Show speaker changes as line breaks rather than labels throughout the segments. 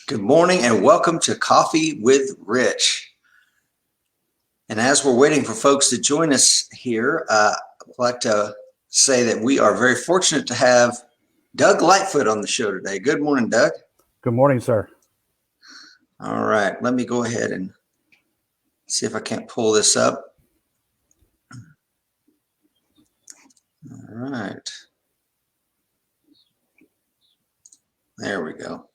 Good morning and welcome to Coffee with Rich. And as we're waiting for folks to join us here, I'd like to say that we are very fortunate to have Doug Lightfoot on the show today. Good morning, Doug.
Good morning, sir.
All right, let me go ahead and see if I can't pull this up. All right. There we go.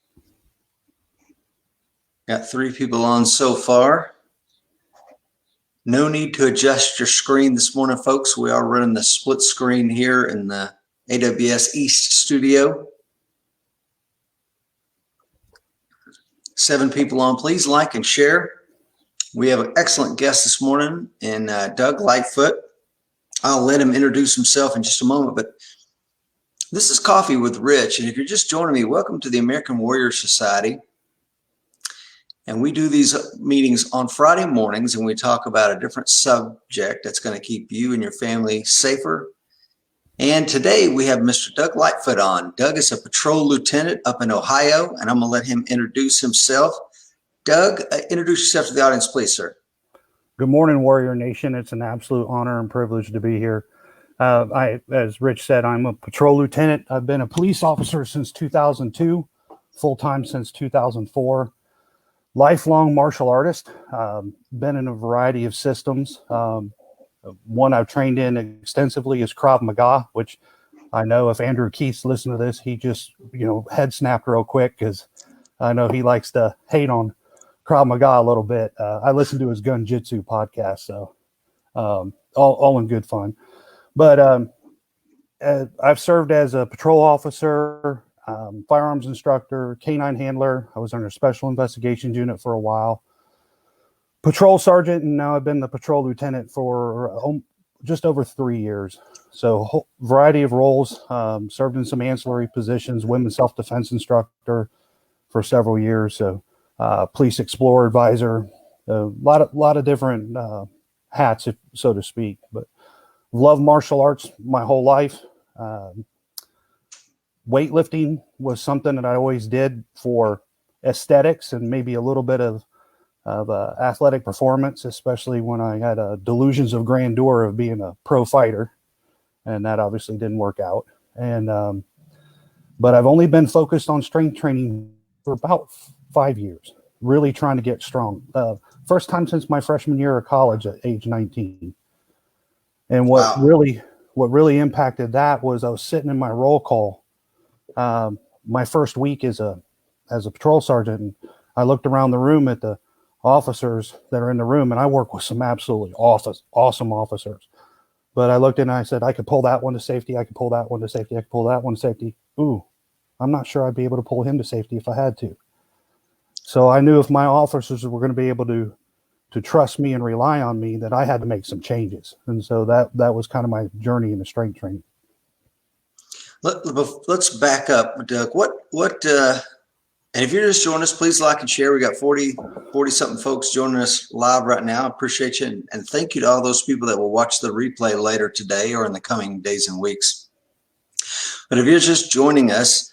Got 3 people on so far. No need to adjust your screen this morning, folks. We are running the split screen here in the AWS East studio. 7 people on. Please like and share. We have an excellent guest this morning in Doug Lightfoot. I'll let him introduce himself in just a moment, but this is Coffee with Rich. And if you're just joining me, welcome to the American Warrior Society. And we do these meetings on Friday mornings, and we talk about a different subject that's going to keep you and your family safer. And today we have Mr. Doug Lightfoot on. Doug is a patrol lieutenant up in Ohio, and I'm going to let him introduce himself. Doug, introduce yourself to the audience, please, sir.
Good morning, Warrior Nation. It's an absolute honor and privilege to be here. As Rich said, I'm a patrol lieutenant. I've been a police officer since 2002, full-time since 2004. Lifelong martial artist, been in a variety of systems. One I've trained in extensively is Krav Maga, which I know if Andrew Keith's listening to this, he just, head snapped real quick because I know he likes to hate on Krav Maga a little bit. I listen to his Gun Jitsu podcast, so all in good fun. But I've served as a patrol officer, firearms instructor, canine handler. I was under special investigations unit for a while, patrol sergeant, and now I've been the patrol lieutenant for just over 3 years. So a whole variety of roles, served in some ancillary positions, women's self-defense instructor for several years. So police explorer advisor, a lot of different hats, so to speak, but love martial arts my whole life. Weightlifting was something that I always did for aesthetics and maybe a little bit of athletic performance, especially when I had delusions of grandeur of being a pro fighter, and that obviously didn't work out. And but I've only been focused on strength training for about 5 years, really trying to get strong. First time since my freshman year of college at age 19. And what really impacted that was I was sitting in my roll call my first week as a patrol sergeant, and I looked around the room at the officers that are in the room, and I work with some absolutely awesome officers. But I looked and I said, I could pull that one to safety, I could pull that one to safety, I could pull that one to safety. Ooh, I'm not sure I'd be able to pull him to safety if I had to. So I knew if my officers were going to be able to trust me and rely on me, that I had to make some changes. And so that was kind of my journey into strength training.
Let's back up, Doug. And if you're just joining us, please like and share. We got 40 something folks joining us live right now. I appreciate you. And thank you to all those people that will watch the replay later today or in the coming days and weeks. But if you're just joining us,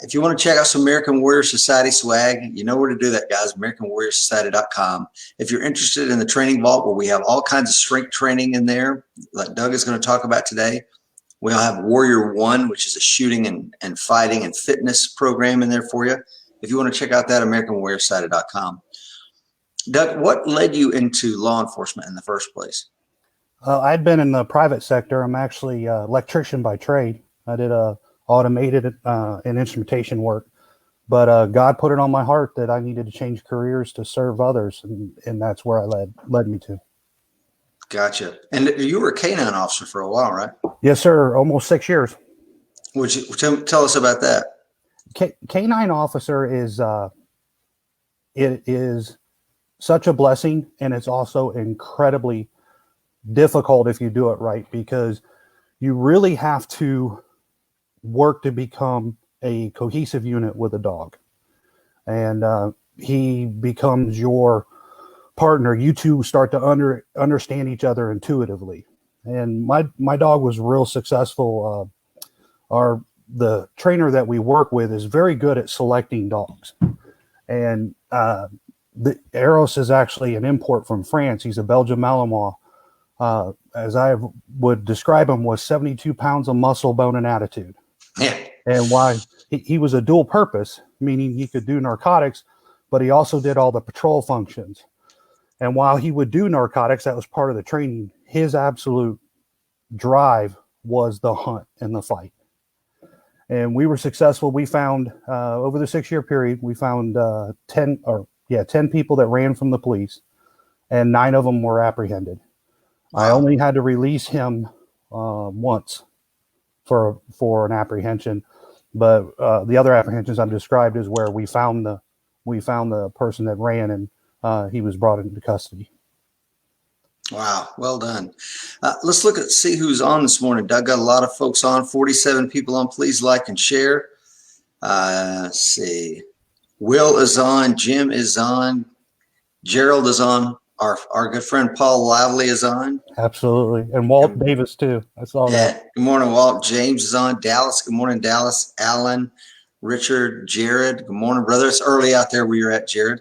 if you want to check out some American Warrior Society swag, you know where to do that, guys, AmericanWarriorSociety.com. If you're interested in the training vault, where we have all kinds of strength training in there, like Doug is going to talk about today. We'll have Warrior One, which is a shooting and fighting and fitness program in there for you. If you want to check out that, AmericanWarriorSociety.com. Doug, what led you into law enforcement in the first place?
I'd been in the private sector. I'm actually an electrician by trade. I did automated and instrumentation work, but God put it on my heart that I needed to change careers to serve others, and that's where I led me to.
Gotcha. And you were a canine officer for a while, right?
Yes, sir. Almost 6 years.
Would you tell us about that?
Canine officer it is such a blessing, and it's also incredibly difficult if you do it right, because you really have to work to become a cohesive unit with a dog, and he becomes your partner. You two start to understand each other intuitively. And my dog was real successful. The trainer that we work with is very good at selecting dogs, And the Eros is actually an import from France. He's a Belgian Malinois. As I would describe him, was 72 pounds of muscle, bone, and attitude.
Yeah.
And why he was a dual purpose, meaning he could do narcotics, but he also did all the patrol functions. And while he would do narcotics, that was part of the training. His absolute drive was the hunt and the fight. And we were successful. We found over the 6-year period, we found 10 people that ran from the police, and 9 of them were apprehended. Wow. I only had to release him once for an apprehension, but the other apprehensions I've described is where we found the person that ran, and he was brought into custody.
Wow, well done. Let's see who's on this morning. Doug, got a lot of folks on, 47 people on. Please like and share. Let's see. Will is on, Jim is on, Gerald is on, our good friend Paul Lively is on.
Absolutely. And Walt Davis too. I saw that.
Good morning, Walt. James is on. Dallas, good morning, Dallas. Alan, Richard, Jared, good morning, brother. It's early out there where you're at, Jared.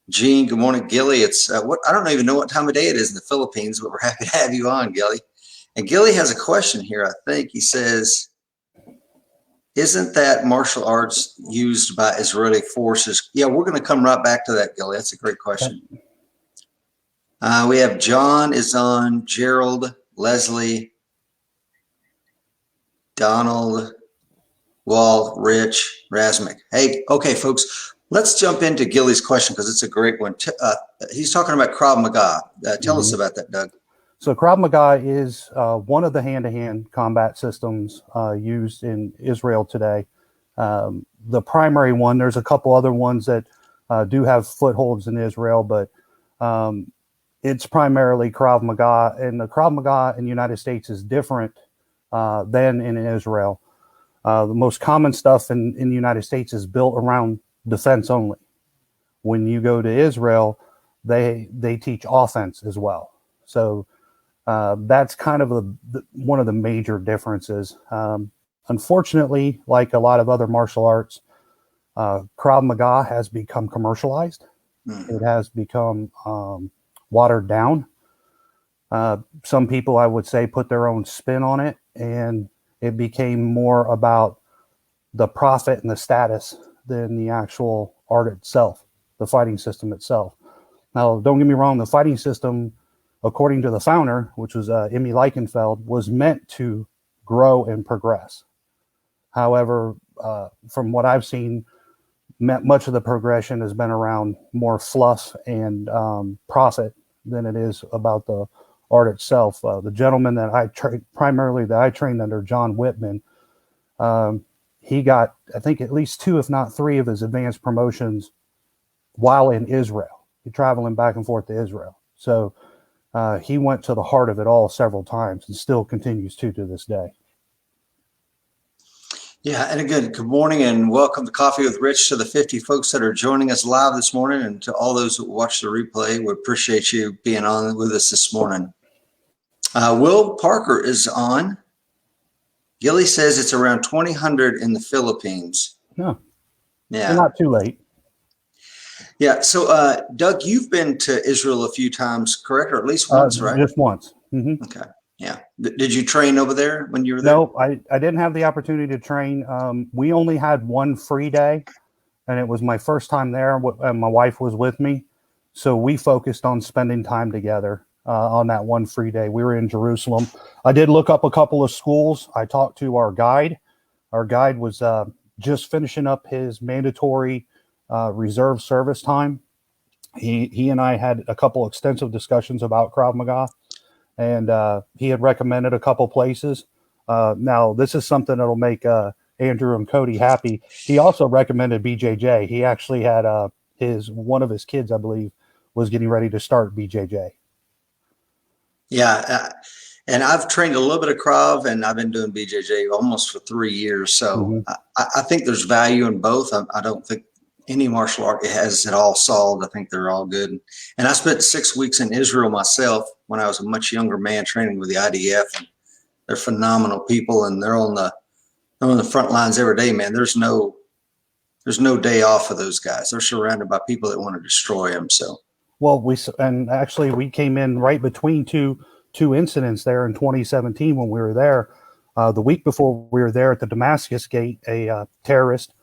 Gene, good morning. Gilly, it's I don't even know what time of day it is in the Philippines, but we're happy to have you on, Gilly. And Gilly has a question here, I think. He says, isn't that martial arts used by Israeli forces? Yeah, we're going to come right back to that, Gilly. That's a great question. We have John is on, Gerald, Leslie, Donald, Walt, Rich, Razmik. Hey, okay, folks. Let's jump into Gilly's question because it's a great one. He's talking about Krav Maga. Tell us about that, Doug.
So Krav Maga is one of the hand-to-hand combat systems used in Israel today. The primary one, there's a couple other ones that do have footholds in Israel, but it's primarily Krav Maga. And the Krav Maga in the United States is different than in Israel. The most common stuff in the United States is built around defense only. When you go to Israel, they teach offense as well. So that's kind of one of the major differences. Unfortunately, like a lot of other martial arts, Krav Maga has become commercialized. It has become watered down. Some people, I would say, put their own spin on it, and it became more about the profit and the status than the actual art itself, the fighting system itself. Now, don't get me wrong, the fighting system, according to the founder, which was Emmy Leichenfeld, was meant to grow and progress. However, from what I've seen, much of the progression has been around more fluff and profit than it is about the art itself. The gentleman that I trained under, John Whitman, he got, I think, at least 2, if not 3 of his advanced promotions while in Israel. He's traveling back and forth to Israel. So he went to the heart of it all several times and still continues to this day.
Yeah, and again, good morning and welcome to Coffee with Rich, to the 50 folks that are joining us live this morning, and to all those who watch the replay. We appreciate you being on with us this morning. Will Parker is on. Gilly says it's around 2,000 in the Philippines.
No,
yeah,
we're not too late.
Yeah. So, Doug, you've been to Israel a few times, correct? Or at least once, right?
Just once. Mm-hmm.
Okay. Yeah. Did you train over there when you were there?
No, I didn't have the opportunity to train. We only had one free day, and it was my first time there, and my wife was with me. So we focused on spending time together on that one free day. We were in Jerusalem. I did look up a couple of schools. I talked to our guide. Our guide was just finishing up his mandatory reserve service time. He and I had a couple extensive discussions about Krav Maga, and he had recommended a couple places. Now, this is something that'll make Andrew and Cody happy. He also recommended BJJ. He actually had one of his kids, I believe, was getting ready to start BJJ.
Yeah, and I've trained a little bit of Krav, and I've been doing BJJ almost for 3 years. So I think there's value in both. I don't think any martial art has it all solved. I think they're all good. And I spent 6 weeks in Israel myself when I was a much younger man training with the IDF. And they're phenomenal people, and they're on the front lines every day, man. There's no there's no day off for those guys. They're surrounded by people that want to destroy them. So,
well, we came in right between two incidents there in 2017 when we were there. The week before we were there at the Damascus Gate, a terrorist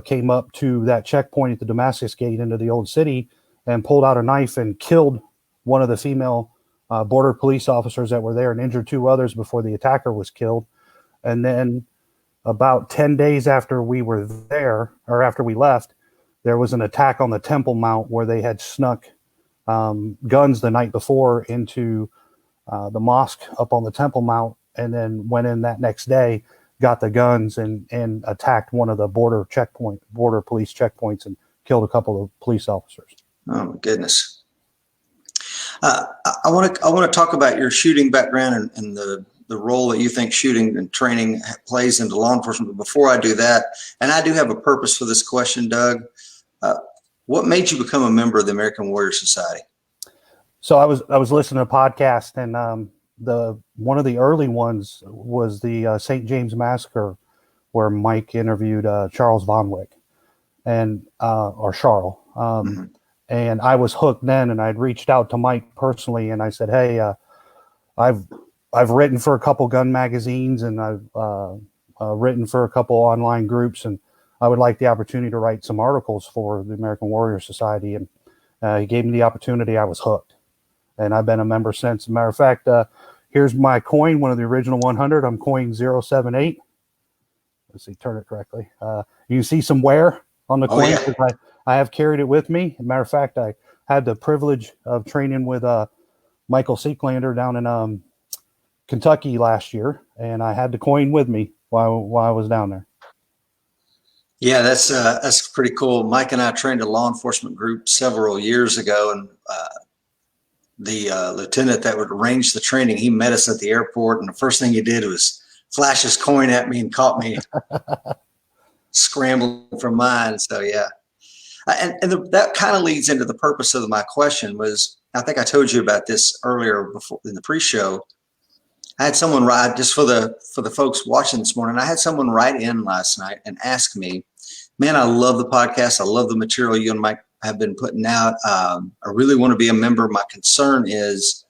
came up to that checkpoint at the Damascus Gate into the old city and pulled out a knife and killed one of the female border police officers that were there and injured two others before the attacker was killed. And then about 10 days after we were there, or after we left, there was an attack on the Temple Mount where they had snuck guns the night before into the mosque up on the Temple Mount, and then went in that next day, got the guns and attacked one of the border police checkpoints and killed a couple of police officers.
Oh my goodness. I want to talk about your shooting background and the role that you think shooting and training plays into law enforcement. But before I do that, and I do have a purpose for this question, Doug, what made you become a member of the American Warrior Society?
So I was listening to a podcast, and one of the early ones was the St. James Massacre, where Mike interviewed Charles Von Wick and or Charles. And I was hooked then, and I'd reached out to Mike personally, and I said, "Hey, I've written for a couple gun magazines, and I've written for a couple online groups, and I would like the opportunity to write some articles for the American Warrior Society." And he gave me the opportunity. I was hooked, and I've been a member since. As a matter of fact, here's my coin, one of the original 100. I'm coin 078. Let's see, turn it correctly. You can see some wear on the coin.
Yeah.
I have carried it with me. As a matter of fact, I had the privilege of training with Michael Seeklander down in Kentucky last year, and I had the coin with me while I was down there.
Yeah, that's pretty cool. Mike and I trained a law enforcement group several years ago, and the lieutenant that would arrange the training, he met us at the airport, and the first thing he did was flash his coin at me and caught me scrambling for mine. So yeah, that kind of leads into the purpose of my question. Was, I think I told you about this earlier before in the pre-show. I had someone write, just for the folks watching this morning, I had someone write in last night and ask me, "Man, I love the podcast. I love the material you and Mike have been putting out. I really want to be a member. My concern is,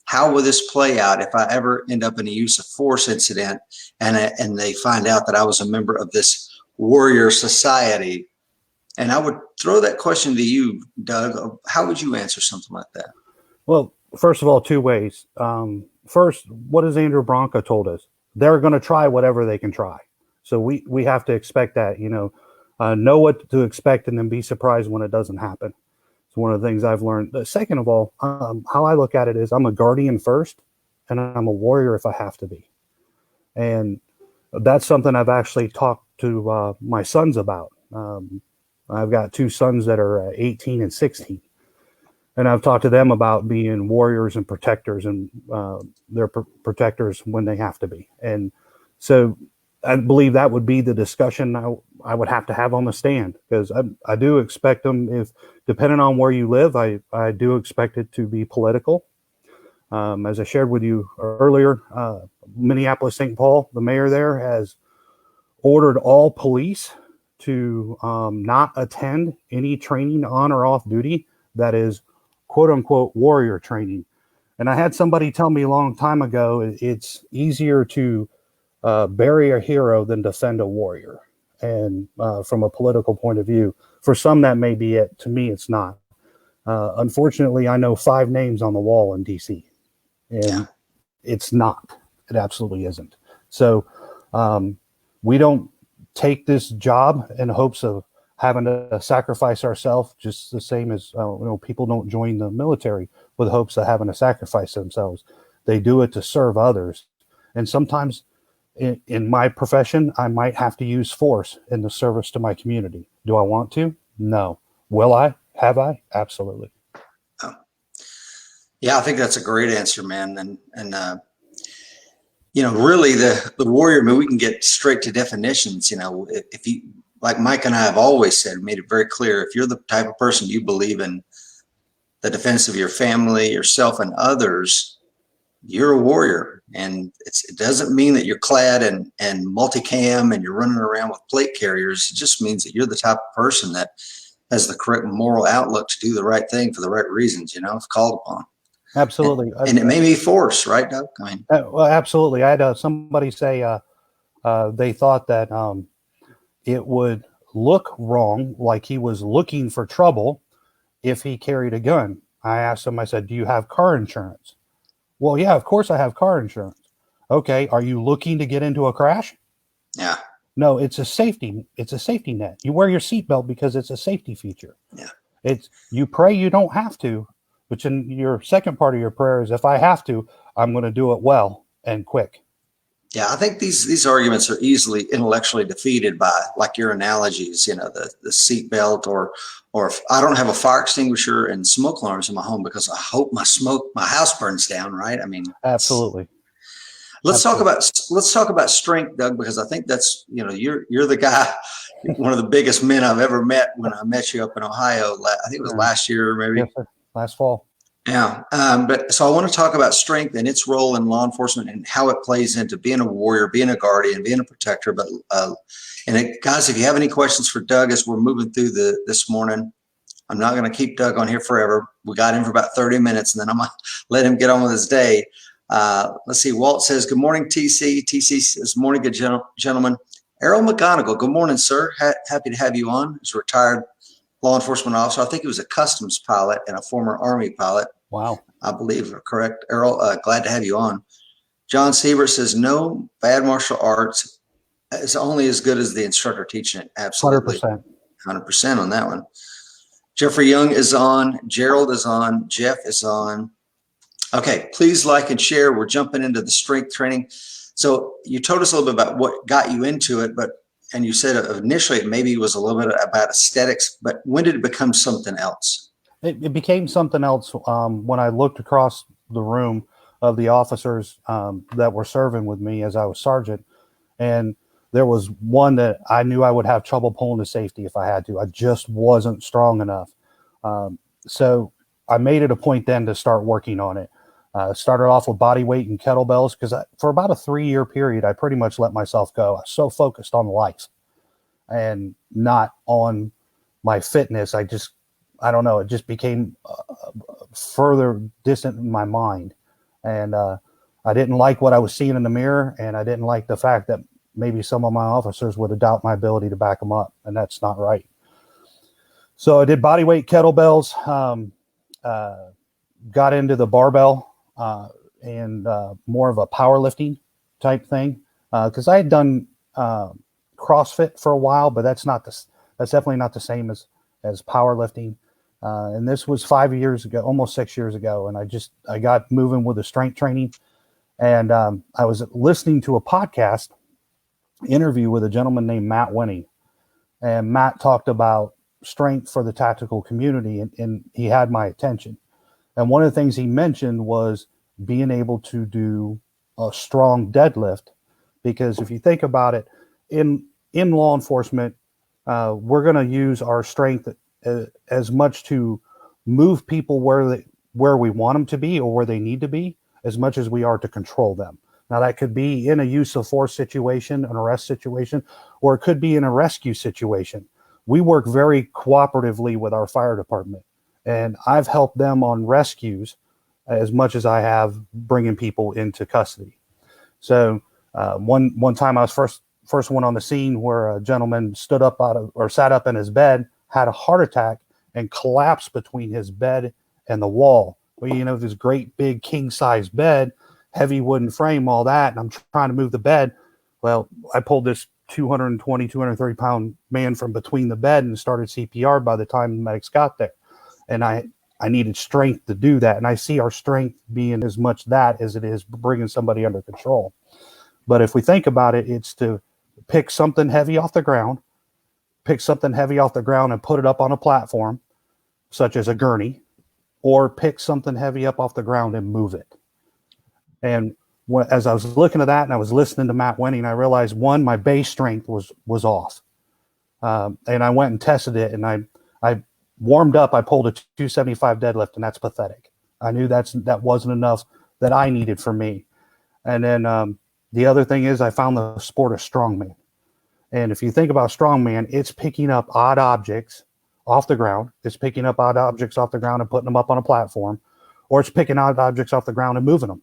how will this play out if I ever end up in a use of force incident and they find out that I was a member of this warrior society?" And I would throw that question to you, Doug. How would you answer something like that?
Well, first of all, two ways. First, what has Andrew Branca told us? They're going to try whatever they can try. So we have to expect that, know what to expect and then be surprised when it doesn't happen. It's one of the things I've learned. Second of all, how I look at it is I'm a guardian first, and I'm a warrior if I have to be. And that's something I've actually talked to my sons about. I've got two sons that are 18 and 16. And I've talked to them about being warriors and protectors, and they're protectors when they have to be. And so I believe that would be the discussion I would have to have on the stand, because I do expect them, if depending on where you live, I do expect it to be political. As I shared with you earlier, Minneapolis, St. Paul, the mayor there has ordered all police to not attend any training on or off duty that is quote unquote warrior training. And I had somebody tell me a long time ago, it's easier to bury a hero than defend a warrior. And from a political point of view, for some that may be it. To me, it's not. Unfortunately, I know 5 names on the wall in DC, and it's not. It absolutely isn't. So we don't take this job in hopes of having to sacrifice ourselves, just the same as people don't join the military with hopes of having to sacrifice themselves. They do it to serve others. And sometimes in my profession, I might have to use force in the service to my community. Do I want to? No. Will I? Have I? Absolutely.
Yeah, I think that's a great answer, man. And really the warrior, I mean, we can get straight to definitions. If you, like Mike and I have always said, made it very clear, if you're the type of person you believe in the defense of your family, yourself, and others, you're a warrior, and it doesn't mean that you're clad and multicam and you're running around with plate carriers. It just means that you're the type of person that has the correct moral outlook to do the right thing for the right reasons, if called upon.
Absolutely.
And it may be force, right, Doug? I mean,
well, absolutely. I had somebody say they thought that it would look wrong, like he was looking for trouble if he carried a gun. I asked him, I said, do you have car insurance? Well, yeah, of course I have car insurance. Okay. Are you looking to get into a crash?
Yeah.
No, it's a safety net. You wear your seatbelt because it's a safety feature.
Yeah.
You pray you don't have to, but in your second part of your prayer is, if I have to, I'm going to do it well and quick.
Yeah, I think these arguments are easily intellectually defeated by, like your analogies, the seatbelt, or if I don't have a fire extinguisher and smoke alarms in my home because I hope my house burns down, right? I mean,
absolutely.
Let's talk about strength, Doug, because I think that's, you're the guy, one of the biggest men I've ever met when I met you up in Ohio. I think it was last year, maybe.
Yes, sir. Last fall.
Yeah. But so I want to talk about strength and its role in law enforcement and how it plays into being a warrior, being a guardian, being a protector. But, guys, if you have any questions for Doug as we're moving through this morning, I'm not going to keep Doug on here forever. We got him for about 30 minutes, and then I'm going to let him get on with his day. Let's see. Walt says, good morning, TC. TC says, morning, good gentlemen. Errol McGonigal, good morning, sir. Happy to have you on. He's a retired law enforcement officer. I think he was a customs pilot and a former Army pilot.
Wow.
I believe, correct, Errol? Glad to have you on. John Siebert says, no bad martial arts is only as good as the instructor teaching it. Absolutely. 100% on that one. Jeffrey Young is on. Gerald is on. Jeff is on. Okay, please like and share. We're jumping into the strength training. So you told us a little bit about what got you into it, and you said initially it maybe was a little bit about aesthetics, but when did it become something else?
It became something else when I looked across the room of the officers that were serving with me as I was sergeant, and there was one that I knew I would have trouble pulling to safety if I had to. I just wasn't strong enough. So I made it a point then to start working on it. Started off with body weight and kettlebells because for about a 3-year period, I pretty much let myself go. I was so focused on life and not on my fitness. I don't know. It just became further distant in my mind. And I didn't like what I was seeing in the mirror. And I didn't like the fact that maybe some of my officers would doubt my ability to back them up. And that's not right. So I did body weight kettlebells, got into the barbell and more of a powerlifting type thing. Because I had done CrossFit for a while, but that's definitely not the same as powerlifting. And this was 5 years ago, almost 6 years ago. And I got moving with the strength training. And I was listening to a podcast interview with a gentleman named Matt Winning. And Matt talked about strength for the tactical community, and he had my attention. And one of the things he mentioned was being able to do a strong deadlift, because if you think about it, in law enforcement, we're going to use our strength as much to move people where we want them to be or where they need to be, as much as we are to control them. Now, that could be in a use of force situation, an arrest situation, or it could be in a rescue situation. We work very cooperatively with our fire department, and I've helped them on rescues as much as I have bringing people into custody. So one time I was first one on the scene where a gentleman sat up in his bed, had a heart attack, and collapsed between his bed and the wall. Well, this great big king size bed, heavy wooden frame, all that, and I'm trying to move the bed. Well, I pulled this 220, 230 pound man from between the bed and started CPR by the time the medics got there. And I needed strength to do that. And I see our strength being as much that as it is bringing somebody under control. But if we think about it, it's to pick something heavy off the ground and put it up on a platform, such as a gurney, or pick something heavy up off the ground and move it. And as I was looking at that and I was listening to Matt Winning, I realized, one, my base strength was off. And I went and tested it, and I warmed up. I pulled a 275 deadlift, and that's pathetic. I knew that wasn't enough that I needed for me. And then the other thing is I found the sport of strongman. And if you think about strongman, it's picking up odd objects off the ground. It's picking up odd objects off the ground and putting them up on a platform, or it's picking odd objects off the ground and moving them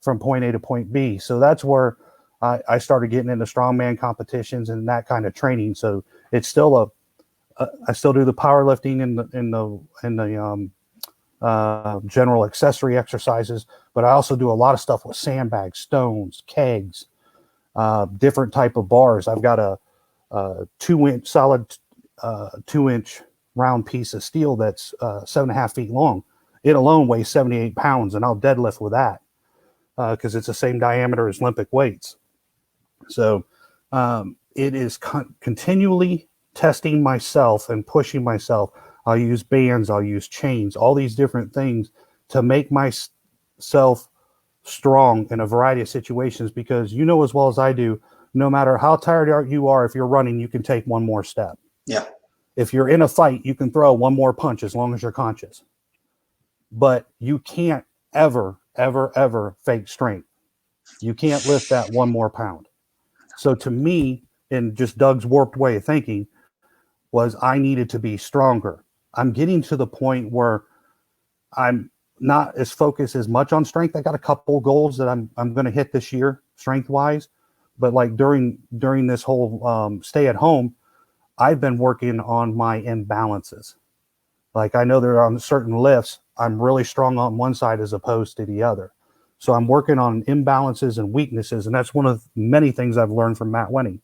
from point A to point B. So that's where I started getting into strongman competitions and that kind of training. So it's still I still do the powerlifting in the general accessory exercises, but I also do a lot of stuff with sandbags, stones, kegs, different type of bars. I've got a 2-inch solid 2-inch round piece of steel that's 7.5 feet long. It alone weighs 78 pounds, and I'll deadlift with that because it's the same diameter as Olympic weights. So it is continually testing myself and pushing myself. I'll use bands, I'll use chains, all these different things to make myself strong in a variety of situations, because you know as well as I do, no matter how tired you are, if you're running, you can take one more step.
Yeah.
If you're in a fight, you can throw one more punch as long as you're conscious. But you can't ever, ever, ever fake strength. You can't lift that one more pound. So to me, in just Doug's warped way of thinking, was I needed to be stronger. I'm getting to the point where I'm not as focused as much on strength. I got a couple goals that I'm going to hit this year, strength wise. But like during this whole stay at home, I've been working on my imbalances. Like I know there are on certain lifts, I'm really strong on one side as opposed to the other. So I'm working on imbalances and weaknesses, and that's one of many things I've learned from Matt Wenning.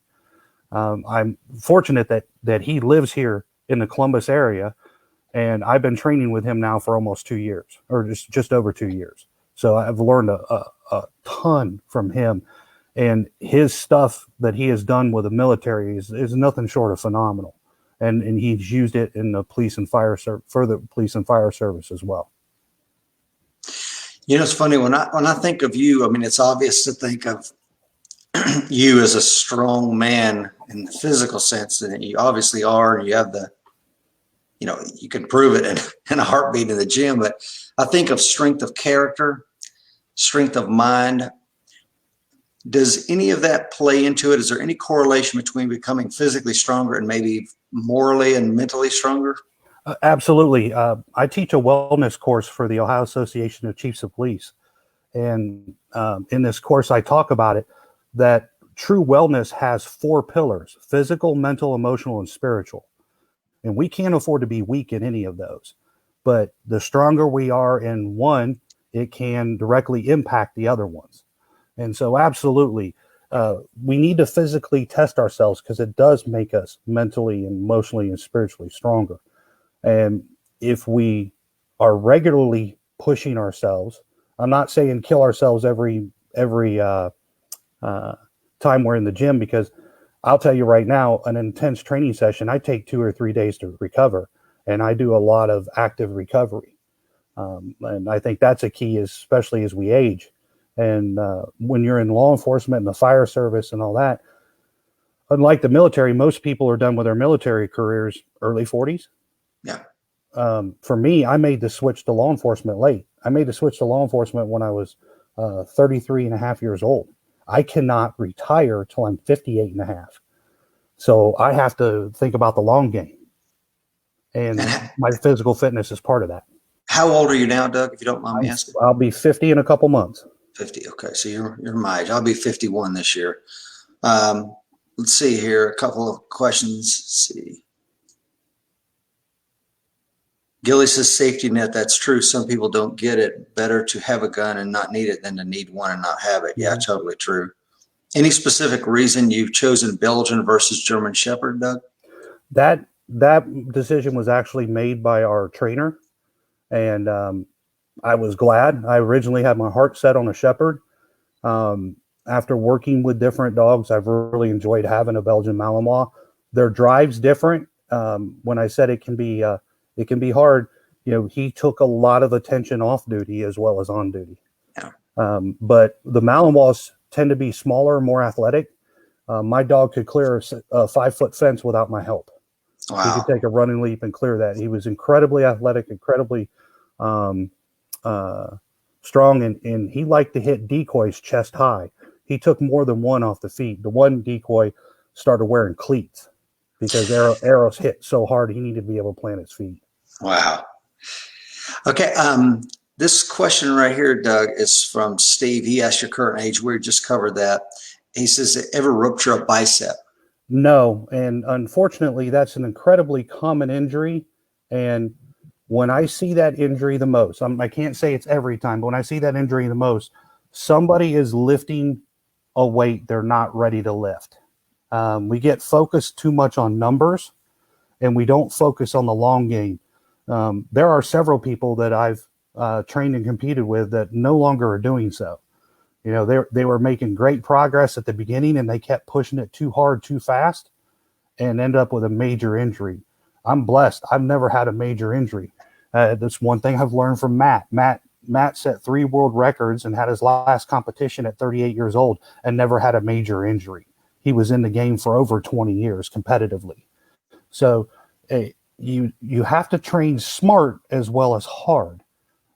I'm fortunate that he lives here in the Columbus area, and I've been training with him now for almost 2 years, or just over 2 years. So I've learned a ton from him, and his stuff that he has done with the military is nothing short of phenomenal. And he's used it in the police and fire for the police and fire service as well.
You know, it's funny when I think of you, I mean, it's obvious to think of you as a strong man in the physical sense, and you obviously are, and you have you can prove it in a heartbeat in the gym. But I think of strength of character, strength of mind. Does any of that play into it? Is there any correlation between becoming physically stronger and maybe morally and mentally stronger?
Absolutely. I teach a wellness course for the Ohio Association of Chiefs of Police. And in this course, I talk about it, that true wellness has 4 pillars: physical, mental, emotional, and spiritual. And we can't afford to be weak in any of those. But the stronger we are in one, it can directly impact the other ones. And so absolutely, we need to physically test ourselves because it does make us mentally and emotionally and spiritually stronger. And if we are regularly pushing ourselves, I'm not saying kill ourselves every time we're in the gym, because I'll tell you right now, an intense training session, I take 2 or 3 days to recover, and I do a lot of active recovery. And I think that's a key, especially as we age. And when you're in law enforcement and the fire service and all that, unlike the military, most people are done with their military careers early 40s.
Yeah.
For me, I made the switch to law enforcement late. I made the switch to law enforcement when I was 33 and a half years old. I cannot retire till I'm 58 and a half. So I have to think about the long game. And my physical fitness is part of that.
How old are you now, Doug, if you don't mind me asking?
I'll be 50 in a couple months.
50. Okay. So you're my age. I'll be 51 this year. Let's see here. A couple of questions. Let's see. Gilly says safety net. That's true. Some people don't get it. Better to have a gun and not need it than to need one and not have it. Yeah, totally true. Any specific reason you've chosen Belgian versus German Shepherd, Doug? That
decision was actually made by our trainer, and I was glad. I originally had my heart set on a Shepherd. After working with different dogs, I've really enjoyed having a Belgian Malinois. Their drive's different. When I said it can be hard, he took a lot of attention off duty as well as on duty.
Yeah.
But the Malinois tend to be smaller, more athletic. My dog could clear a 5-foot fence without my help.
Wow.
He could take a running leap and clear that. He was incredibly athletic, incredibly strong, and he liked to hit decoys chest high. He took more than one off the feet. The one decoy started wearing cleats because arrows hit so hard he needed to be able to plant his feet.
Wow. Okay. This question right here, Doug, is from Steve. He asked your current age. We just covered that. He says, ever rupture a bicep?
No, and unfortunately, that's an incredibly common injury. And when I see that injury the most, I can't say it's every time, but when I see that injury the most, somebody is lifting a weight they're not ready to lift. We get focused too much on numbers, and we don't focus on the long game. There are several people that I've trained and competed with that no longer are doing so. You know, they were making great progress at the beginning, and they kept pushing it too hard, too fast, and end up with a major injury. I'm blessed. I've never had a major injury. That's one thing I've learned from Matt. Matt set 3 world records and had his last competition at 38 years old and never had a major injury. He was in the game for over 20 years competitively. So you have to train smart as well as hard.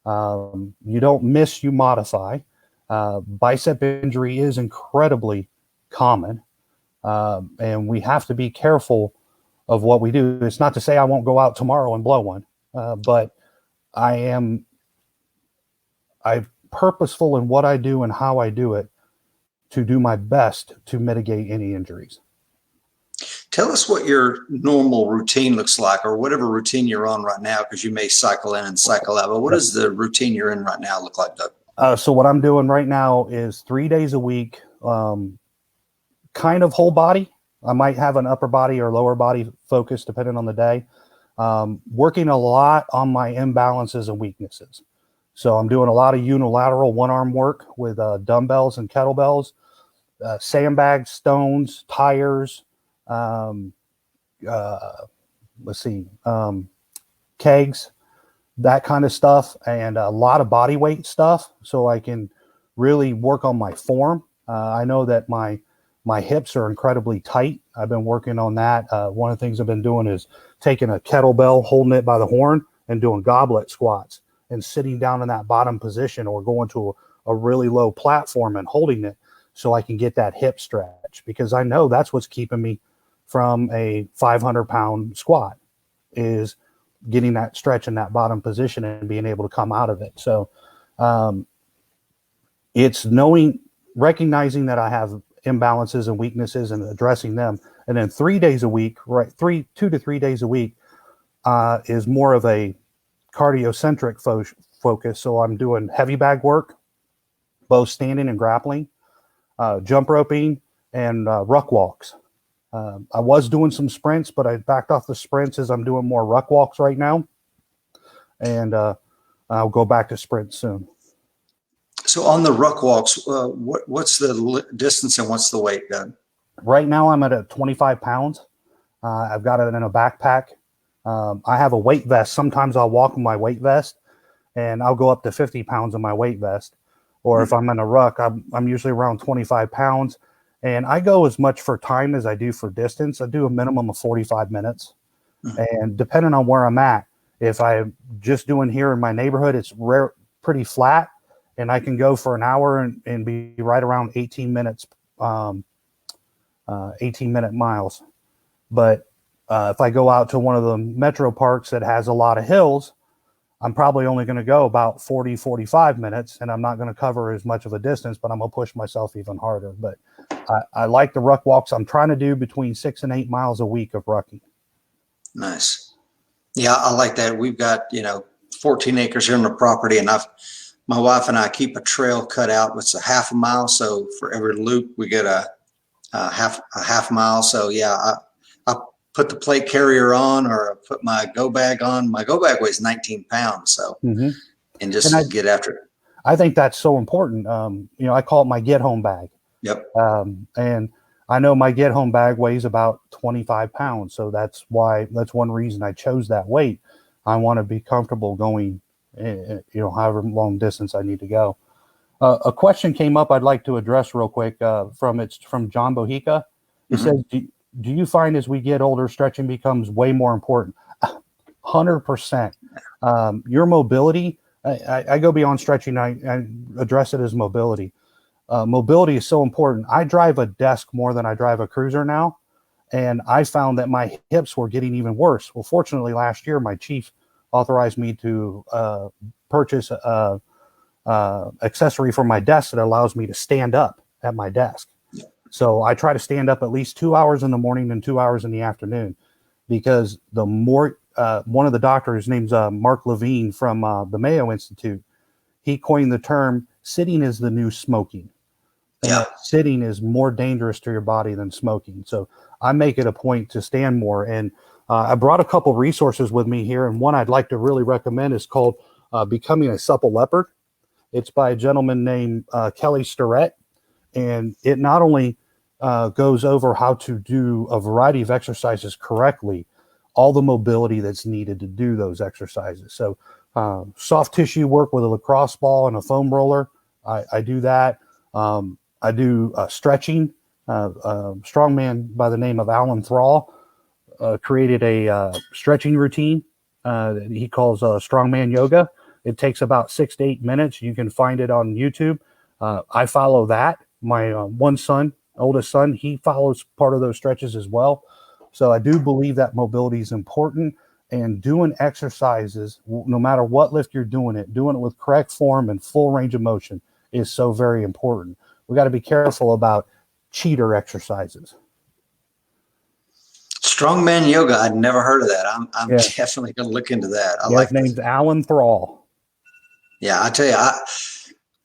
You don't miss, you modify. Bicep injury is incredibly common, and we have to be careful of what we do. It's not to say I won't go out tomorrow and blow one, but I'm purposeful in what I do and how I do it to do my best to mitigate any injuries.
Tell us what your normal routine looks like, or whatever routine you're on right now, because you may cycle in and cycle out. But what does the routine you're in right now look like, Doug?
So what I'm doing right now is 3 days a week, kind of whole body. I might have an upper body or lower body focus depending on the day. Working a lot on my imbalances and weaknesses. So I'm doing a lot of unilateral one-arm work with dumbbells and kettlebells, sandbags, stones, tires, kegs, that kind of stuff, and a lot of body weight stuff, so I can really work on my form. I know that my hips are incredibly tight. I've been working on that. One of the things I've been doing is taking a kettlebell, holding it by the horn, and doing goblet squats and sitting down in that bottom position, or going to a really low platform and holding it so I can get that hip stretch, because I know that's what's keeping me from a 500-pound squat, is getting that stretch in that bottom position and being able to come out of it. So it's recognizing that I have imbalances and weaknesses and addressing them. And then 3 days a week, right? 2 to 3 days a week is more of a cardiocentric focus. So I'm doing heavy bag work, both standing and grappling, jump roping, and ruck walks. I was doing some sprints, but I backed off the sprints as I'm doing more ruck walks right now. And I'll go back to sprints soon.
So on the ruck walks, what's the distance and what's the weight, Doug?
Right now I'm at 25 pounds. I've got it in a backpack. I have a weight vest. Sometimes I'll walk in my weight vest, and I'll go up to 50 pounds in my weight vest. Or if I'm in a ruck, I'm usually around 25 pounds. And I go as much for time as I do for distance. I do a minimum of 45 minutes. And depending on where I'm at, if I'm just doing here in my neighborhood, it's pretty flat. And I can go for an hour and be right around 18 minutes, 18-minute miles. But if I go out to one of the metro parks that has a lot of hills, I'm probably only going to go about 40, 45 minutes, and I'm not going to cover as much of a distance, but I'm going to push myself even harder. But I like the ruck walks. I'm trying to do between 6 and 8 miles a week of rucking.
Nice. Yeah, I like that. We've got, 14 acres here on the property, and my wife and I keep a trail cut out. It's a half a mile. So for every loop, we get a half mile. So yeah, I put the plate carrier on, or I put my go bag on. My go bag weighs 19 pounds. So, and just get after it.
I think that's so important. I call it my get home bag.
Yep.
And I know my get home bag weighs about 25 pounds. So that's one reason I chose that weight. I want to be comfortable going, however long distance I need to go. A question came up I'd like to address real quick. From John Bohica. He says, do you find as we get older, stretching becomes way more important? 100%. Your mobility, I go beyond stretching. I address it as mobility. Mobility is so important. I drive a desk more than I drive a cruiser now. And I found that my hips were getting even worse. Well, fortunately, last year, my chief authorized me to purchase a accessory for my desk that allows me to stand up at my desk. So I try to stand up at least 2 hours in the morning and 2 hours in the afternoon, because the more one of the doctors, his name's Mark Levine from the Mayo Institute, he coined the term "sitting is the new smoking." And that sitting is more dangerous to your body than smoking. So I make it a point to stand more. And I brought a couple resources with me here. And one I'd like to really recommend is called Becoming a Supple Leopard. It's by a gentleman named Kelly Starrett. And it not only goes over how to do a variety of exercises correctly, all the mobility that's needed to do those exercises. So soft tissue work with a lacrosse ball and a foam roller. I do that. I do stretching. A strongman by the name of Alan Thrall created a stretching routine that he calls strongman yoga. It takes about 6 to 8 minutes. You can find it on YouTube. I follow that. My oldest son, he follows part of those stretches as well. So I do believe that mobility is important, and doing exercises, no matter what lift you're doing it with correct form and full range of motion is so very important. We got to be careful about cheater exercises.
Strongman yoga. I'd never heard of that. I'm definitely going to look into that.
His name's Alan Thrall.
Yeah, I tell you,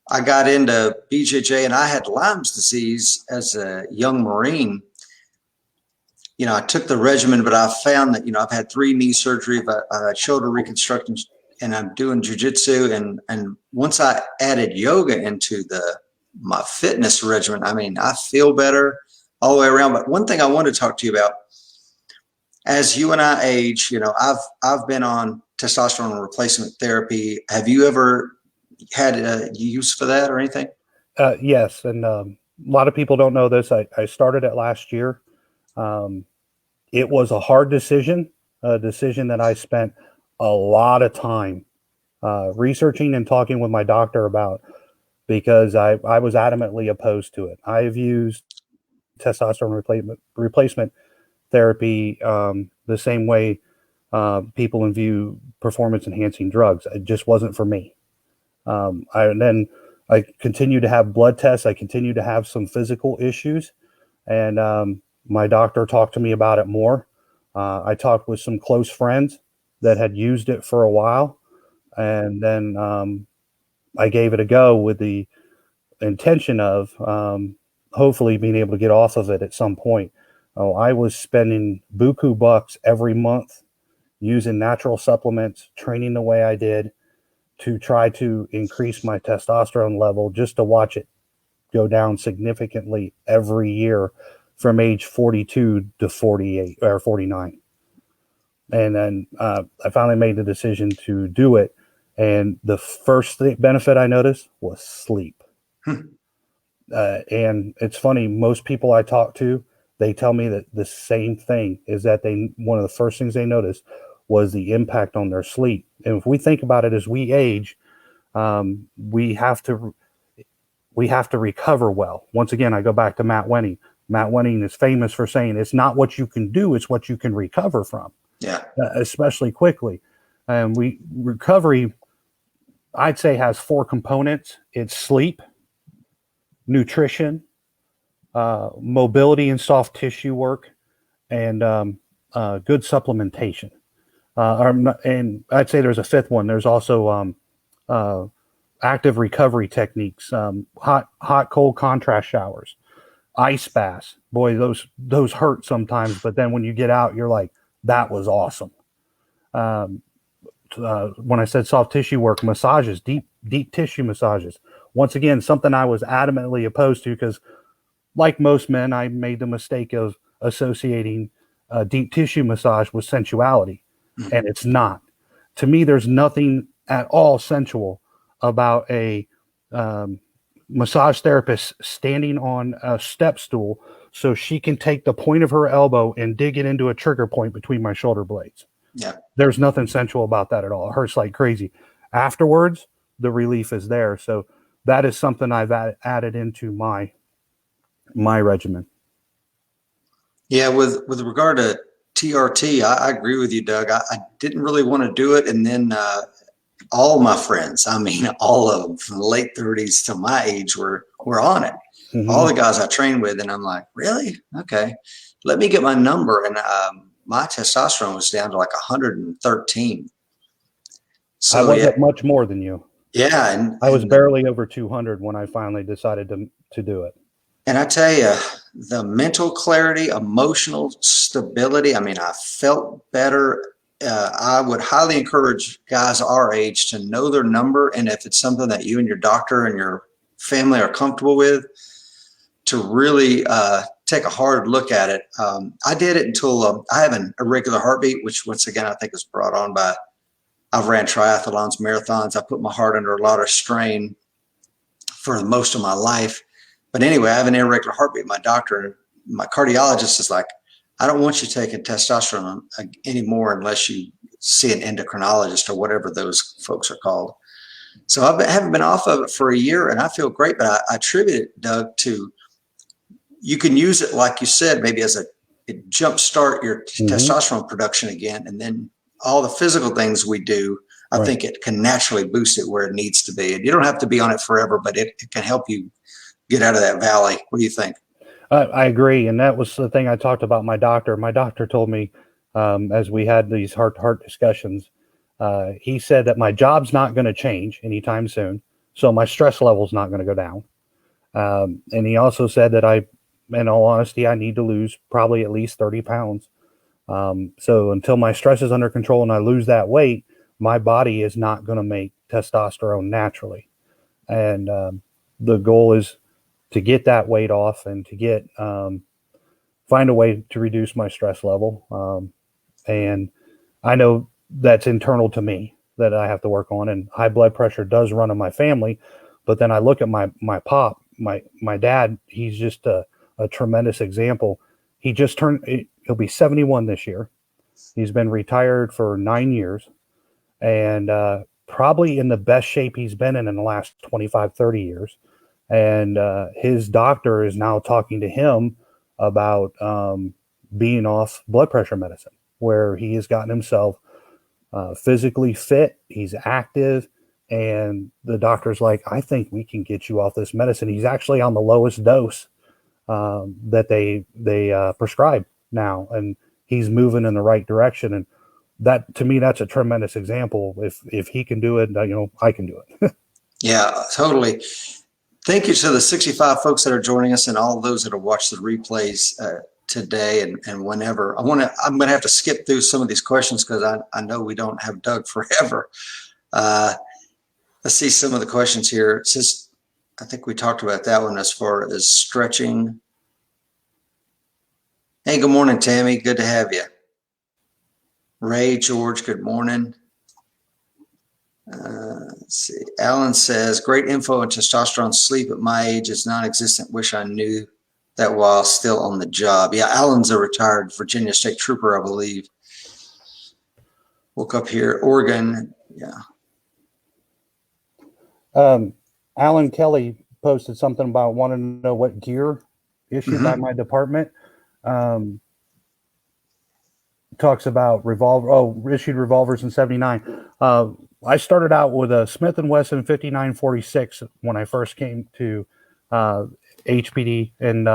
I got into BJJ, and I had Lyme's disease as a young Marine. You know, I took the regimen, but I found that, I've had 3 knee surgeries, I had shoulder reconstruction, and I'm doing jujitsu. And once I added yoga into my fitness regimen, I mean, I feel better all the way around. But one thing I want to talk to you about, as you and I age, I've been on testosterone replacement therapy. Have you ever had a use for that or anything?
Yes. And a lot of people don't know this. I started it last year. It was a hard decision, a decision that I spent a lot of time researching and talking with my doctor about, because I was adamantly opposed to it. I've used testosterone replacement therapy the same way people view performance enhancing drugs. It just wasn't for me. I continued to have blood tests. I continued to have some physical issues, and my doctor talked to me about it more. I talked with some close friends that had used it for a while, and then I gave it a go with the intention of hopefully being able to get off of it at some point. I was spending buku bucks every month using natural supplements, training the way I did to try to increase my testosterone level, just to watch it go down significantly every year from age 42 to 48 or 49. And then I finally made the decision to do it. And the first benefit I noticed was sleep. And it's funny, most people I talk to, they tell me that the same thing is that one of the first things they noticed was the impact on their sleep. And if we think about it, as we age, we have to recover well. Once again, I go back to Matt Wenning. Matt Wenning is famous for saying it's not what you can do, it's what you can recover from.
Yeah.
Especially quickly. And recovery, I'd say, has 4 components. It's sleep, nutrition, mobility and soft tissue work, and good supplementation. And I'd say there's a 5th one. There's also active recovery techniques, hot, cold contrast showers, ice baths. Boy, those hurt sometimes, but then when you get out, you're like, that was awesome. When I said soft tissue work, massages, deep tissue massages. Once again, something I was adamantly opposed to, because like most men, I made the mistake of associating deep tissue massage with sensuality, and it's not. To me, there's nothing at all sensual about a massage therapist standing on a step stool so she can take the point of her elbow and dig it into a trigger point between my shoulder blades.
Yeah.
There's nothing sensual about that at all. It hurts like crazy. Afterwards, the relief is there. So that is something I've added into my regimen.
Yeah, with regard to TRT, I agree with you, Doug. I didn't really want to do it, and then all my friends, I mean, all of them from the late 30s to my age were on it.
Mm-hmm.
All the guys I trained with, and I'm like, really? Okay, let me get my number, and my testosterone was down to like 113. So
I wasn't much more than you.
Yeah, and
I was barely over 200 when I finally decided to do it.
And I tell you, the mental clarity, emotional stability, I mean, I felt better. I would highly encourage guys our age to know their number. And if it's something that you and your doctor and your family are comfortable with, to really take a hard look at it. I did it until I have an irregular heartbeat, which once again, I think is brought on by, I've ran triathlons, marathons. I put my heart under a lot of strain for most of my life. But anyway, I have an irregular heartbeat. My doctor, my cardiologist is like, I don't want you taking testosterone anymore unless you see an endocrinologist or whatever those folks are called. So I haven't been off of it for a year, and I feel great. But I attribute it, Doug, to you can use it, like you said, maybe as a jumpstart your testosterone production again. And then all the physical things we do, I think it can naturally boost it where it needs to be. And you don't have to be on it forever, but it can help you get out of that valley. What do you think?
I agree. And that was the thing I talked about my doctor. My doctor told me, as we had these heart discussions, he said that my job's not going to change anytime soon. So my stress level's not going to go down. And he also said that in all honesty, I need to lose probably at least 30 pounds. So until my stress is under control and I lose that weight, my body is not going to make testosterone naturally. And the goal is to get that weight off and to get find a way to reduce my stress level. And I know that's internal to me that I have to work on. And high blood pressure does run in my family. But then I look at my pop, my dad. He's just a tremendous example. He just he'll be 71 this year. He's been retired for 9 years and probably in the best shape he's been in the last 25, 30 years. And his doctor is now talking to him about being off blood pressure medicine, where he has gotten himself physically fit. He's active. And the doctor's like, I think we can get you off this medicine. He's actually on the lowest dose that they prescribe now. And he's moving in the right direction. And that, to me, that's a tremendous example. If he can do it, I can do it. Yeah,
totally. Thank you to the 65 folks that are joining us and all those that have watched the replays today and whenever. I'm going to have to skip through some of these questions because I know we don't have Doug forever. Let's see some of the questions here. It's just, I think we talked about that one as far as stretching. Hey, good morning, Tammy. Good to have you. Ray, George, good morning. Let's see. Alan says, great info on testosterone sleep at my age is non-existent. Wish I knew that while still on the job. Yeah, Alan's a retired Virginia State Trooper, I believe. Woke up here, Oregon. Yeah.
Alan Kelly posted something about wanting to know what gear issued by my department. Talks about issued revolvers in 79. I started out with a Smith & Wesson 5946 when I first came to HPD. And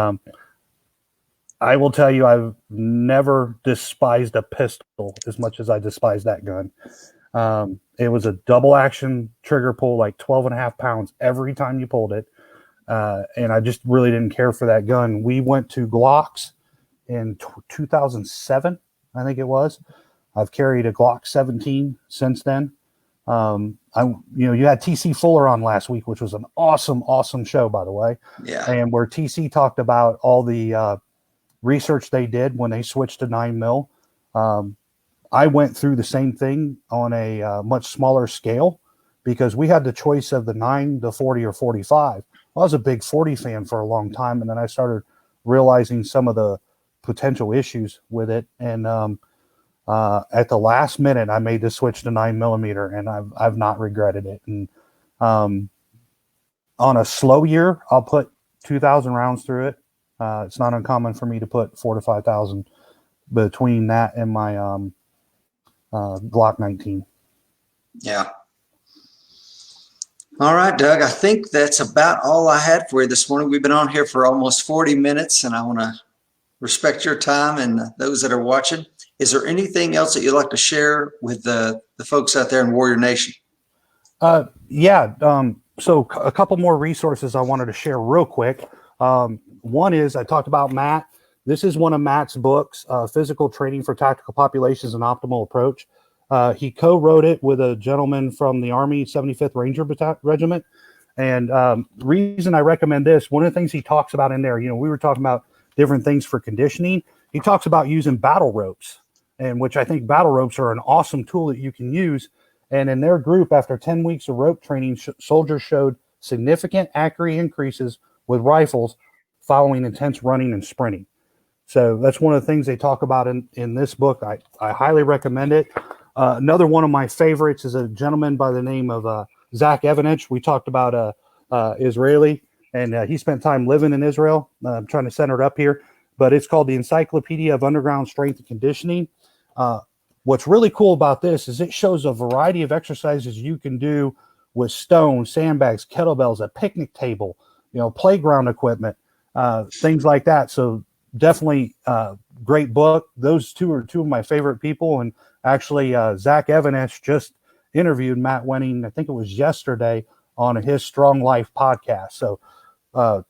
I will tell you, I've never despised a pistol as much as I despise that gun. It was a double action trigger pull, like 12 and a half pounds every time you pulled it. And I just really didn't care for that gun. We went to Glocks in 2007, I think it was. I've carried a Glock 17 since then. You had TC Fuller on last week, which was an awesome show, by the way.
Yeah.
And where TC talked about all the research they did when they switched to 9mm. I went through the same thing on a much smaller scale because we had the choice of the 9, the 40, or 45. I was a big 40 fan for a long time, and then I started realizing some of the potential issues with it. And at the last minute, I made the switch to 9mm, and I've not regretted it. And On a slow year, I'll put 2,000 rounds through it. It's not uncommon for me to put 4,000 to 5,000 between that and my Glock 19.
Yeah. All right, Doug, I think that's about all I had for you this morning. We've been on here for almost 40 minutes, and I want to respect your time and those that are watching. Is there anything else that you'd like to share with the folks out there in Warrior Nation?
So a couple more resources I wanted to share real quick. One is I talked about Matt. This is one of Matt's books, Physical Training for Tactical Populations, an Optimal Approach. He co-wrote it with a gentleman from the Army 75th Ranger Regiment. And reason I recommend this, one of the things he talks about in there, we were talking about different things for conditioning. He talks about using battle ropes, and which I think battle ropes are an awesome tool that you can use. And in their group, after 10 weeks of rope training, soldiers showed significant accuracy increases with rifles following intense running and sprinting. So that's one of the things they talk about in this book. I highly recommend it. Another one of my favorites is a gentleman by the name of Zach Evanich. We talked about Israeli, and he spent time living in Israel. I'm trying to center it up here, but it's called the Encyclopedia of Underground Strength and Conditioning. What's really cool about this is it shows a variety of exercises you can do with stones, sandbags, kettlebells, a picnic table, playground equipment, things like that. So definitely great book. Those two are two of my favorite people. And actually, Zach Evanich just interviewed Matt Wenning, I think it was yesterday, on his Strong Life podcast. So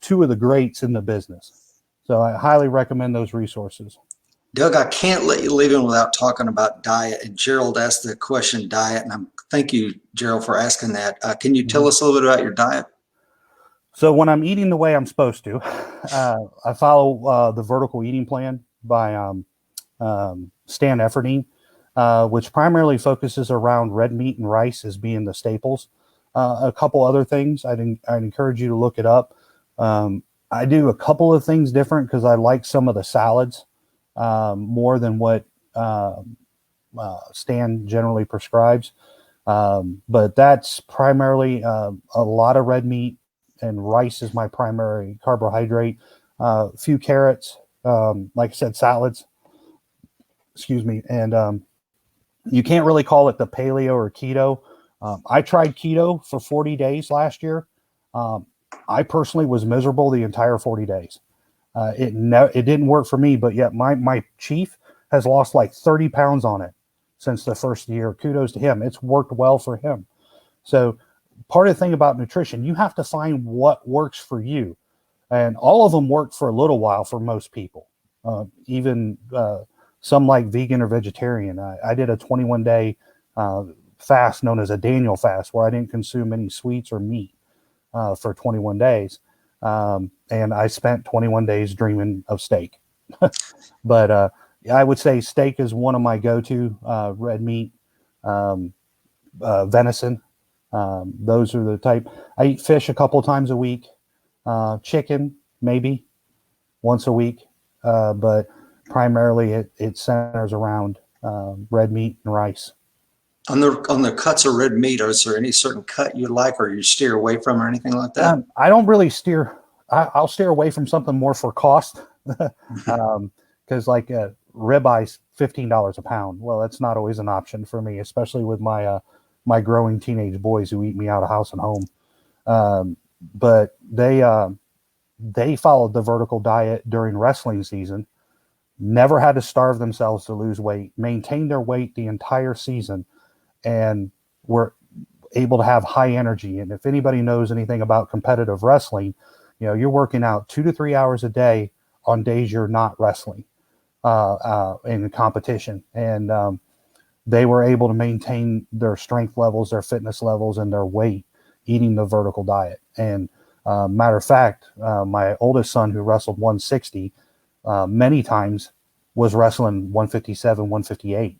two of the greats in the business. So I highly recommend those resources.
Doug, I can't let you leave in without talking about diet. And Gerald asked the question diet, and thank you, Gerald, for asking that. Can you tell us a little bit about your diet?
So when I'm eating the way I'm supposed to, I follow the vertical eating plan by Stan Efferding, which primarily focuses around red meat and rice as being the staples. A couple other things, I'd encourage you to look it up. I do a couple of things different because I like some of the salads more than what Stan generally prescribes. But that's primarily a lot of red meat, and rice is my primary carbohydrate. A few carrots, like I said, salads. Excuse me. And you can't really call it the paleo or keto. I tried keto for 40 days last year. I personally was miserable the entire 40 days. It didn't work for me, but yet my chief has lost like 30 pounds on it since the first year. Kudos to him. It's worked well for him. So part of the thing about nutrition, you have to find what works for you. And all of them work for a little while for most people. Even some like vegan or vegetarian. I did a 21-day fast known as a Daniel fast, where I didn't consume any sweets or meat for 21 days. And I spent 21 days dreaming of steak. But I would say steak is one of my go-to, red meat, venison. Those are the type. I eat fish a couple times a week, chicken maybe once a week, but primarily it centers around red meat and rice.
On the cuts of red meat, is there any certain cut you like, or you steer away from, or anything like that?
I don't really steer. I'll steer away from something more for cost, because like ribeye $15 a pound. Well, that's not always an option for me, especially with my growing teenage boys who eat me out of house and home. But they followed the vertical diet during wrestling season, never had to starve themselves to lose weight, maintained their weight the entire season, and were able to have high energy. And if anybody knows anything about competitive wrestling, you're working out 2 to 3 hours a day on days you're not wrestling in competition. And they were able to maintain their strength levels, their fitness levels, and their weight eating the vertical diet. And matter of fact, my oldest son, who wrestled 160 many times, was wrestling 157, 158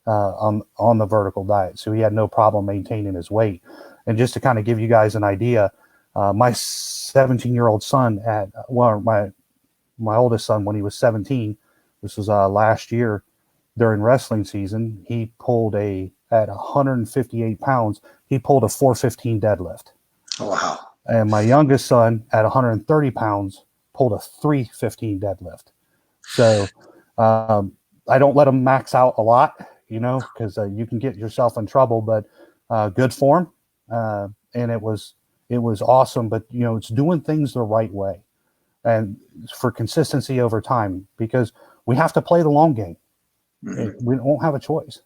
on the vertical diet. So he had no problem maintaining his weight. And just to kind of give you guys an idea, my 17-year-old son my oldest son, when he was 17, this was last year during wrestling season, he pulled a at 158 pounds, he pulled a 415 deadlift.
Oh, wow.
And my youngest son at 130 pounds pulled a 315 deadlift. So I don't let them max out a lot, because you can get yourself in trouble, but good form. And it was awesome, but it's doing things the right way and for consistency over time, because we have to play the long game.
Mm-hmm.
We don't have a choice.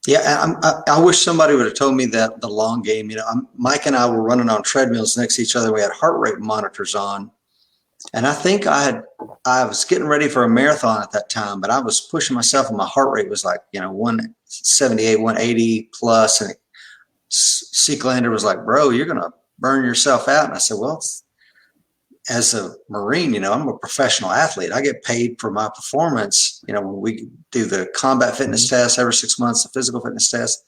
Yeah, I wish somebody would have told me that the long game. Mike and I were running on treadmills next to each other. We had heart rate monitors on, and I think I was getting ready for a marathon at that time, but I was pushing myself, and my heart rate was like 178, 180 plus, and Seeklander was like, "Bro, you're gonna burn yourself out." And I said, "Well, as a Marine, I'm a professional athlete. I get paid for my performance. When we do the combat fitness test every 6 months, the physical fitness test,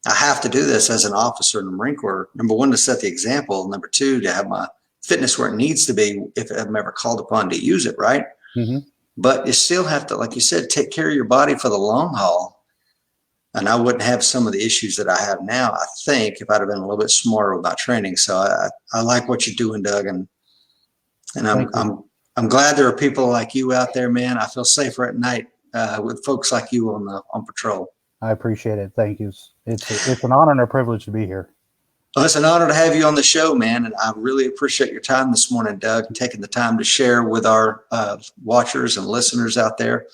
I have to do this as an officer in the Marine Corps. Number one, to set the example. Number two, to have my fitness where it needs to be if I'm ever called upon to use it, right?
Mm-hmm.
But you still have to, like you said, take care of your body for the long haul. And I wouldn't have some of the issues that I have now, I think, if I'd have been a little bit smarter with my training. So I like what you're doing, Doug, and I'm glad there are people like you out there, man. I feel safer at night with folks like you on patrol.
I appreciate it. Thank you. It's an honor and a privilege to be here.
Well, it's an honor to have you on the show, man. And I really appreciate your time this morning, Doug, taking the time to share with our watchers and listeners out there.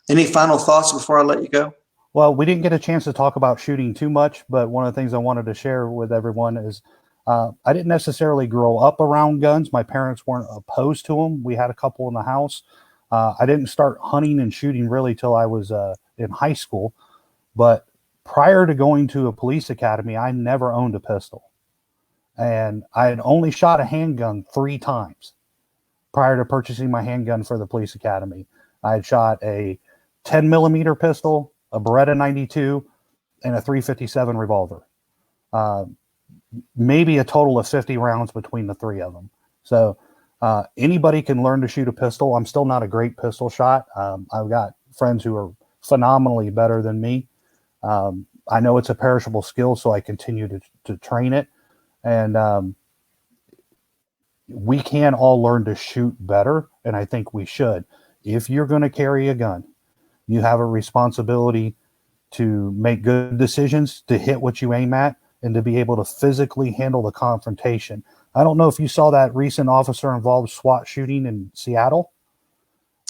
Any final thoughts before I let you go?
Well, we didn't get a chance to talk about shooting too much, but one of the things I wanted to share with everyone is I didn't necessarily grow up around guns. My parents weren't opposed to them. We had a couple in the house. I didn't start hunting and shooting really till I was in high school. But prior to going to a police academy, I never owned a pistol. And I had only shot a handgun 3 times prior to purchasing my handgun for the police academy. I had shot a 10 millimeter pistol, a Beretta 92, and a 357 revolver. Maybe a total of 50 rounds between the 3 of them. So anybody can learn to shoot a pistol. I'm still not a great pistol shot. I've got friends who are phenomenally better than me. I know it's a perishable skill, so I continue to train it. And we can all learn to shoot better, and I think we should. If you're going to carry a gun, you have a responsibility to make good decisions, to hit what you aim at, and to be able to physically handle the confrontation. I don't know if you saw that recent officer-involved SWAT shooting in Seattle.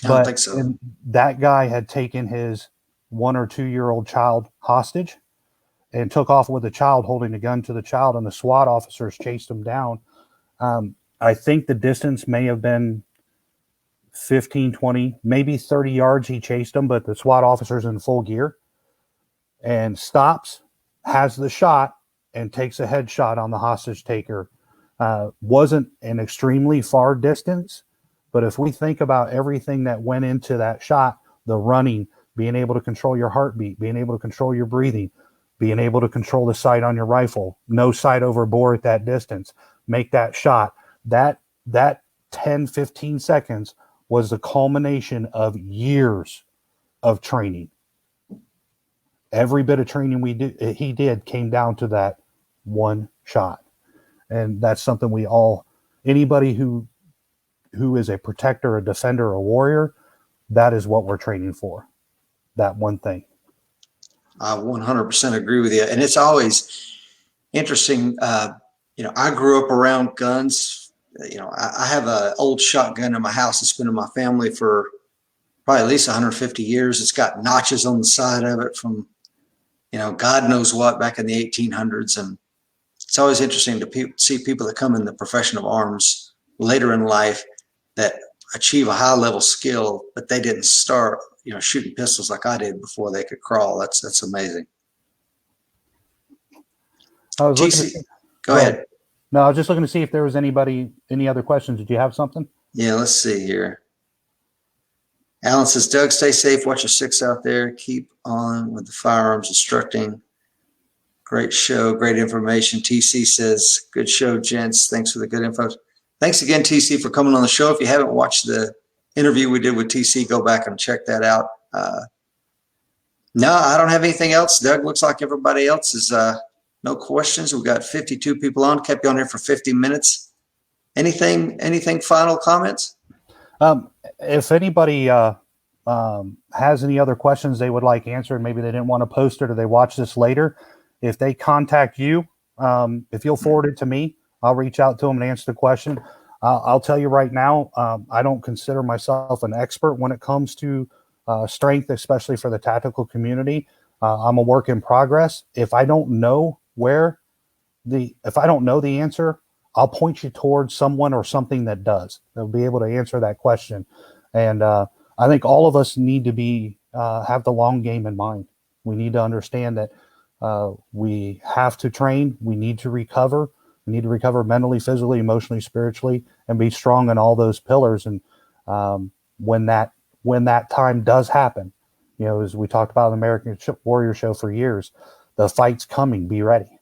I don't think so.
And that guy had taken his 1 or 2 year old child hostage and took off with the child, holding a gun to the child, and the SWAT officers chased him down. I think the distance may have been 15, 20, maybe 30 yards he chased him, but the SWAT officer's in full gear and stops, has the shot, and takes a headshot on the hostage taker. Wasn't an extremely far distance, but if we think about everything that went into that shot, the running, being able to control your heartbeat, being able to control your breathing, being able to control the sight on your rifle, no sight over bore at that distance, make that shot, that 10, 15 seconds was the culmination of years of training. Every bit of training he did came down to that one shot. And that's something anybody who is a protector, a defender, a warrior, that is what we're training for. That one thing.
I 100% agree with you. And it's always interesting. I grew up around guns. I have an old shotgun in my house that's been in my family for probably at least 150 years. It's got notches on the side of it from, God knows what back in the 1800s. And it's always interesting to see people that come in the profession of arms later in life that achieve a high level skill, but they didn't start, shooting pistols like I did before they could crawl. That's amazing. TC, go ahead.
No, I was just looking to see if there was any other questions. Did you have something?
Yeah, let's see here. Alan says, Doug, stay safe. Watch your 6 out there. Keep on with the firearms instructing. Great show, great information. TC says, good show, gents. Thanks for the good info. Thanks again, TC, for coming on the show. If you haven't watched the interview we did with TC, go back and check that out. No, I don't have anything else. Doug, looks like everybody else is no questions. We've got 52 people on, kept you on here for 50 minutes. Anything final comments?
If anybody has any other questions they would like answered, maybe they didn't want to post it or they watch this later, if they contact you, if you'll forward it to me, I'll reach out to them and answer the question. I'll tell you right now, I don't consider myself an expert when it comes to strength, especially for the tactical community. I'm a work in progress. If I don't know the answer, I'll point you towards someone or something that does. They'll be able to answer that question. And I think all of us need to have the long game in mind. We need to understand that we have to train. We need to recover. We need to recover mentally, physically, emotionally, spiritually, and be strong in all those pillars. And when that time does happen, as we talked about in the American Warrior Show for years, the fight's coming. Be ready.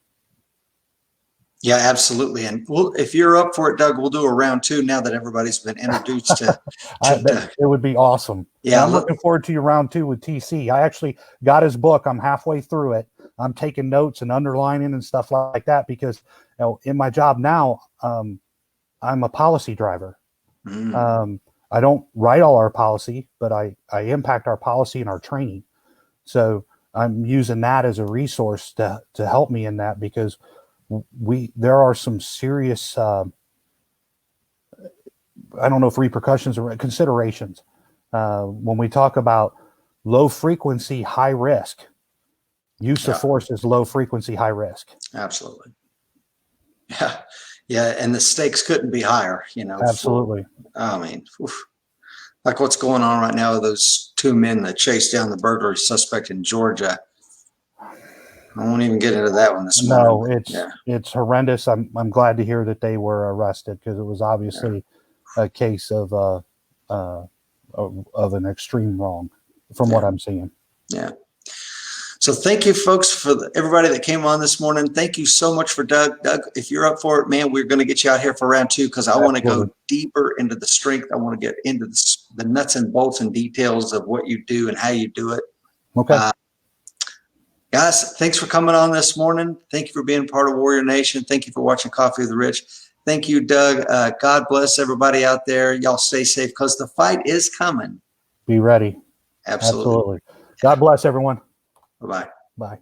Yeah, absolutely. And if you're up for it, Doug, we'll do a round 2 now that everybody's been introduced to
Doug. It would be awesome. Yeah, I'm looking forward to your round 2 with TC. I actually got his book. I'm halfway through it. I'm taking notes and underlining and stuff like that because in my job now, I'm a policy driver. I don't write all our policy, but I impact our policy and our training. So I'm using that as a resource to help me in that because there are some serious, I don't know if repercussions or considerations. When we talk about low frequency, high risk, use of force is low frequency, high risk.
Absolutely. Yeah. Yeah. And the stakes couldn't be higher,
Absolutely.
Like what's going on right now with those 2 men that chased down the burglary suspect in Georgia. I won't even get into that one this morning.
No, it's horrendous. I'm glad to hear that they were arrested because it was obviously a case of an extreme wrong from what I'm seeing.
Yeah. So thank you, folks, for everybody that came on this morning. Thank you so much for Doug. Doug, if you're up for it, man, we're going to get you out here for round 2 because I want to go deeper into the strength. I want to get into the nuts and bolts and details of what you do and how you do it.
Okay.
Guys, thanks for coming on this morning. Thank you for being part of Warrior Nation. Thank you for watching Coffee with the Rich. Thank you, Doug. God bless everybody out there. Y'all stay safe because the fight is coming.
Be ready.
Absolutely.
God bless everyone.
Bye-bye.
Bye.